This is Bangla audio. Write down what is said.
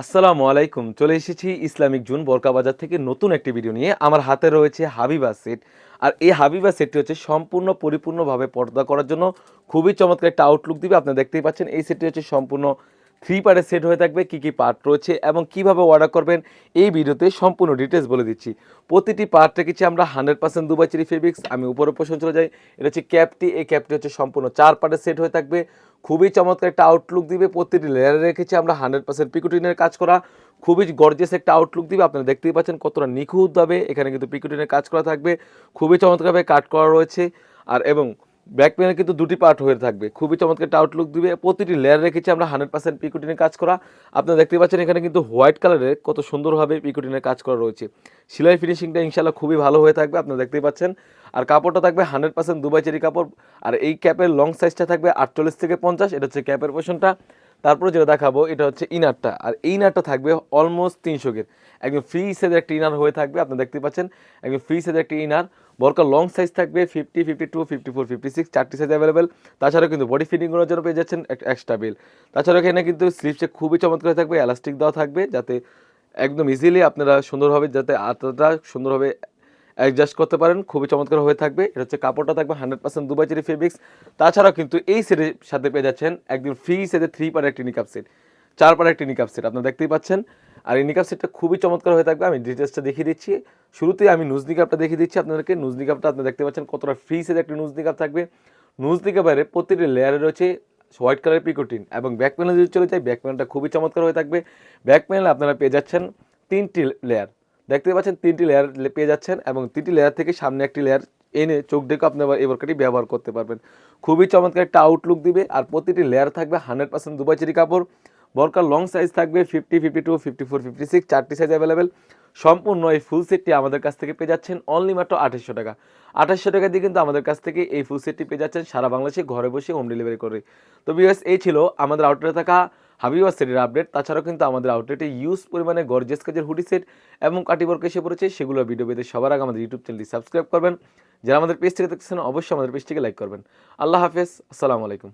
আসসালামু আলাইকুম। চলে এসেছি ইসলামিক জুন বোরকা বাজার থেকে নতুন একটি ভিডিও নিয়ে। আমার হাতে রয়েছে হাবিবা সেট। আর এই হাবিবা সেটটি হচ্ছে সম্পূর্ণ পরিপূর্ণভাবে পর্দা করার জন্য খুবই চমৎকার একটা আউটলুক দিবে। আপনারা দেখতেই পাচ্ছেন এই সেটটি হচ্ছে সম্পূর্ণ 3 পার্টের সেট হয়ে থাকবে। কি পার্ট রয়েছে এবং কিভাবে অর্ডার করবেন এই ভিডিওতে সম্পূর্ণ ডিটেইলস বলে দিচ্ছি। প্রতিটি পার্ট রেখেছি আমরা 100% দুবাই চেরি ফেব্রিক্স। আমি উপরে পোরশন চলে যাই। এটা হচ্ছে ক্যাপটি। এই ক্যাপটি হচ্ছে সম্পূর্ণ 4 পার্টের সেট হয়ে থাকবে। খুবই চমৎকার একটা আউটলুক দিবে। প্রতিটি লেয়ারে রেখেছি আমরা 100% পিকোটিনের কাজ করা। খুবই গর্জিয়াস একটা আউটলুক দিবে। আপনারা দেখতেই পাচ্ছেন কতটা নিখুঁতভাবে এখানে কিন্তু পিকোটিনের কাজ করা থাকবে। খুবই চমৎকারভাবে কাট করা রয়েছে। আর এবং ব্যাক প্যানেল কিন্তু দুটি পার্ট হয়ে থাকবে। খুবই চমৎকার একটা আউটলুক দিবে। প্রতিটি লেয়ার রেখেছি আমরা 100% পিকোটিনের কাজ করা। আপনারা দেখতেই পাচ্ছেন এখানে কিন্তু হোয়াইট কালারের কত সুন্দরভাবে পিকোটিনের কাজ করা রয়েছে। সেলাই ফিনিশিংটা ইনশাআল্লাহ খুবই ভালো হয়ে থাকবে। আপনারা দেখতেই পাচ্ছেন। আর কাপড়টা থাকবে 100% দুবাই চেরি কাপড়। আর এই ক্যাপের লং সাইজটা থাকবে 48 থেকে 50। এটা হচ্ছে ক্যাপের পোরশনটা। তারপরে যেটা দেখাবো এটা হচ্ছে ইনারটা। আর এই ইনারটা থাকবে অলমোস্ট 300 গের। একদম ফ্রি সাইজের একটা ইনার হয়ে থাকবে। আপনারা দেখতে পাচ্ছেন একদম ফ্রি সাইজের একটা ইনার। বোরকার লং সাইজ থাকবে 50, 52, 54, 56 চারটি সাইজ অ্যাভেলেবেল। তাছাড়াও কিন্তু বডি ফিটিং করার জন্য পেয়ে যাচ্ছেন এক্সট্রা বেল। তাছাড়াও এখানে কিন্তু স্লিপসে খুবই চমৎকার থাকবে, এলাস্টিক দেওয়া থাকবে যাতে একদম ইজিলি আপনারা সুন্দরভাবে যাতে আঁচলটা সুন্দরভাবে অ্যাডজাস্ট করতে পারেন। খুবই চমৎকার হয়ে থাকবে। এটা হচ্ছে কাপড়টা থাকবে 100% দুবাই চেরি ফেব্রিক্স। তাছাড়াও কিন্তু এই সেটের সাথে পেয়ে যাচ্ছেন একদম ফ্রি সাইজের 3 পার্টের একটি নিকাব সেট, 4 পার্টের একটি নিকাব সেট আপনারা দেখতেই পাচ্ছেন। আর এই নিকাব সেটটা খুবই চমৎকার হয়ে থাকবে। আমি ডিটেলসটা দেখিয়ে দিচ্ছি। শুরুতেই আমি নুজ নিকাবটা দেখিয়ে দিচ্ছি আপনাদেরকে। নুজ নিকাবটা আপনারা দেখতে পাচ্ছেন কতটা ফ্রি সাইজের একটি নুজ নিকাব থাকবে। নুজ নিকাবের প্রতিটি লেয়ারে রয়েছে হোয়াইট কালারের পিকোটিন এবং ব্যাক প্যানেল যদি চলে যায় ব্যাক প্যানেলটা খুবই চমৎকার হয়ে থাকবে। ব্যাক প্যানেলে আপনারা পেয়ে যাচ্ছেন 3টি লেয়ার। দেখতে পাচ্ছেন 3টি লেয়ার পেয়ে যাচ্ছেন এবং 3টি লেয়ার থেকে সামনে একটি লেয়ার এনে চোখ ডেকে আপনি আবার এই বোরকাটি ব্যবহার করতে পারবেন। খুবই চমৎকার একটা আউটলুক দিবে। আর প্রতিটি লেয়ার থাকবে 100% দুবাই চেরি কাপড়। বোরকার লং সাইজ থাকবে 50, 52, 54, 56 চারটি সাইজ অ্যাভেলেবেল। সম্পূর্ণ এই ফুল সেটটি আমাদের কাছ থেকে পেয়ে যাচ্ছেন অনলি মাত্র 2800 টাকা। 2800 টাকা দিয়ে কিন্তু আমাদের কাছ থেকে এই ফুল সেটটি পেয়ে যাচ্ছেন সারা বাংলাদেশে ঘরে বসে হোম ডেলিভারি করে। তো ভিউয়ার্স এই ছিল আমাদের আউটলেটে থাকা হাবিবা সেটের আপডেট। তাছাড়াও কিন্তু আমাদের আউটলেটে ইউজ পরিমাণে গর্জিয়াস কাজের হুডি সেট এবং কাটি ওয়ার্ক এসে পড়েছে। সেগুলোর ভিডিও পেতে সবার আগে আমাদের ইউটিউব চ্যানেলটি সাবস্ক্রাইব করবেন। যারা আমাদের পেজ থেকে দেখছেন অবশ্যই আমাদের পেজটিকে লাইক করবেন। আল্লাহ হাফেজ। আসসালামু আলাইকুম।